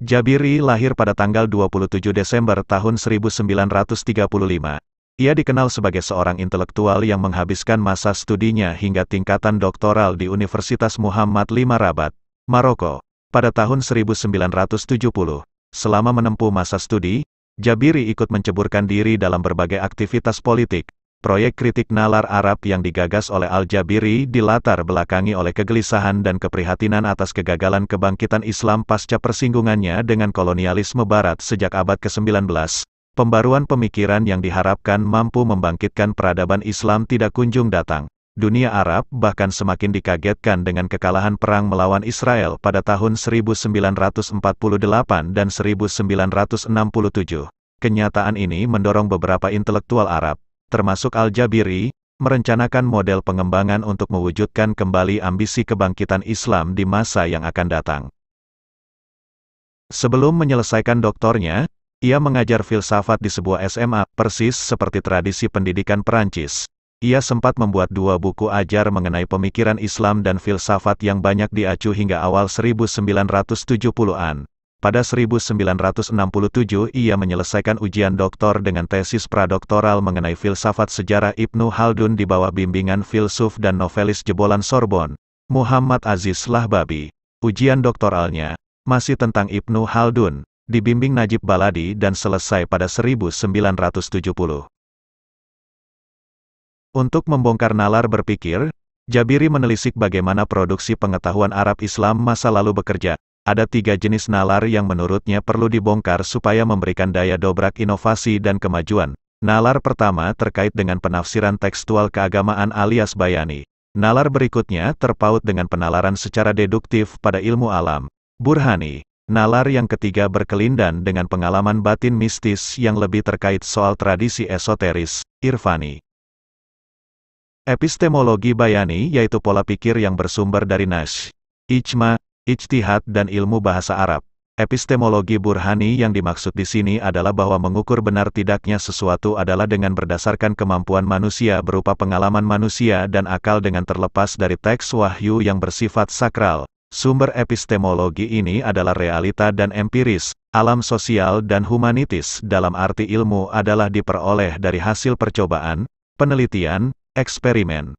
Jabiri lahir pada tanggal 27 Desember tahun 1935. Ia dikenal sebagai seorang intelektual yang menghabiskan masa studinya hingga tingkatan doktoral di Universitas Muhammad V Rabat, Maroko, pada tahun 1970. Selama menempuh masa studi, Jabiri ikut menceburkan diri dalam berbagai aktivitas politik. Proyek kritik nalar Arab yang digagas oleh Al-Jabiri dilatar belakangi oleh kegelisahan dan keprihatinan atas kegagalan kebangkitan Islam pasca persinggungannya dengan kolonialisme Barat sejak abad ke-19. Pembaruan pemikiran yang diharapkan mampu membangkitkan peradaban Islam tidak kunjung datang. Dunia Arab bahkan semakin dikagetkan dengan kekalahan perang melawan Israel pada tahun 1948 dan 1967. Kenyataan ini mendorong beberapa intelektual Arab, termasuk Al-Jabiri, merencanakan model pengembangan untuk mewujudkan kembali ambisi kebangkitan Islam di masa yang akan datang. Sebelum menyelesaikan doktornya, ia mengajar filsafat di sebuah SMA, persis seperti tradisi pendidikan Perancis. Ia sempat membuat 2 buku ajar mengenai pemikiran Islam dan filsafat yang banyak diacu hingga awal 1970-an. Pada 1967 ia menyelesaikan ujian doktor dengan tesis pradoktoral mengenai filsafat sejarah Ibnu Khaldun di bawah bimbingan filsuf dan novelis jebolan Sorbonne, Muhammad Aziz Lahbabi. Ujian doktoralnya masih tentang Ibnu Khaldun, dibimbing Najib Baladi dan selesai pada 1970. Untuk membongkar nalar berpikir, Jabiri menelisik bagaimana produksi pengetahuan Arab Islam masa lalu bekerja. Ada 3 jenis nalar yang menurutnya perlu dibongkar supaya memberikan daya dobrak inovasi dan kemajuan. Nalar pertama terkait dengan penafsiran tekstual keagamaan alias bayani. Nalar berikutnya terpaut dengan penalaran secara deduktif pada ilmu alam, burhani. Nalar yang ketiga berkelindan dengan pengalaman batin mistis yang lebih terkait soal tradisi esoteris, irfani. Epistemologi bayani yaitu pola pikir yang bersumber dari nas, ijma, ijtihad dan ilmu bahasa Arab. Epistemologi burhani yang dimaksud di sini adalah bahwa mengukur benar tidaknya sesuatu adalah dengan berdasarkan kemampuan manusia berupa pengalaman manusia dan akal dengan terlepas dari teks wahyu yang bersifat sakral. Sumber epistemologi ini adalah realita dan empiris, alam sosial dan humanitis dalam arti ilmu adalah diperoleh dari hasil percobaan, penelitian, eksperimen.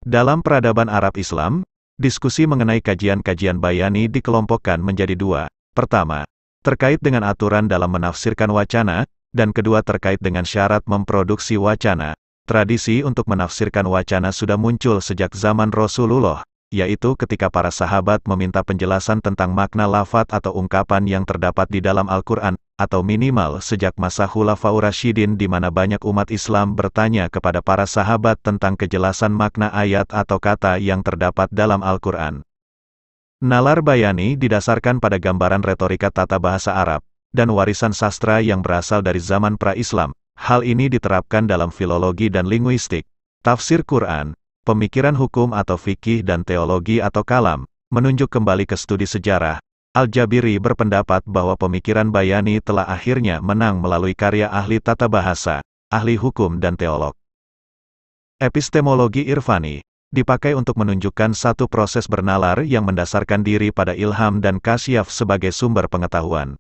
Dalam peradaban Arab Islam, diskusi mengenai kajian-kajian bayani dikelompokkan menjadi 2. Pertama, terkait dengan aturan dalam menafsirkan wacana, dan kedua terkait dengan syarat memproduksi wacana. Tradisi untuk menafsirkan wacana sudah muncul sejak zaman Rasulullah, yaitu ketika para sahabat meminta penjelasan tentang makna lafaz atau ungkapan yang terdapat di dalam Al-Quran, atau minimal sejak masa Khulafaur Rasyidin di mana banyak umat Islam bertanya kepada para sahabat tentang kejelasan makna ayat atau kata yang terdapat dalam Al-Quran. Nalar bayani didasarkan pada gambaran retorika tata bahasa Arab, dan warisan sastra yang berasal dari zaman pra-Islam. Hal ini diterapkan dalam filologi dan linguistik, tafsir Quran, pemikiran hukum atau fikih dan teologi atau kalam. Menunjuk kembali ke studi sejarah, Al-Jabiri berpendapat bahwa pemikiran bayani telah akhirnya menang melalui karya ahli tata bahasa, ahli hukum dan teolog. Epistemologi irfani dipakai untuk menunjukkan satu proses bernalar yang mendasarkan diri pada ilham dan kasyaf sebagai sumber pengetahuan.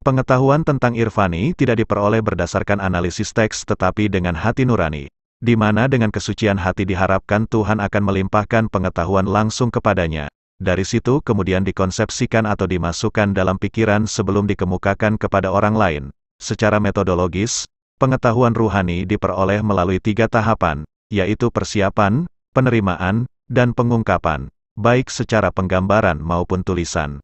Pengetahuan tentang irfani tidak diperoleh berdasarkan analisis teks tetapi dengan hati nurani, di mana dengan kesucian hati diharapkan Tuhan akan melimpahkan pengetahuan langsung kepadanya. Dari situ kemudian dikonsepsikan atau dimasukkan dalam pikiran sebelum dikemukakan kepada orang lain. Secara metodologis, pengetahuan ruhani diperoleh melalui 3 tahapan, yaitu persiapan, penerimaan, dan pengungkapan, baik secara penggambaran maupun tulisan.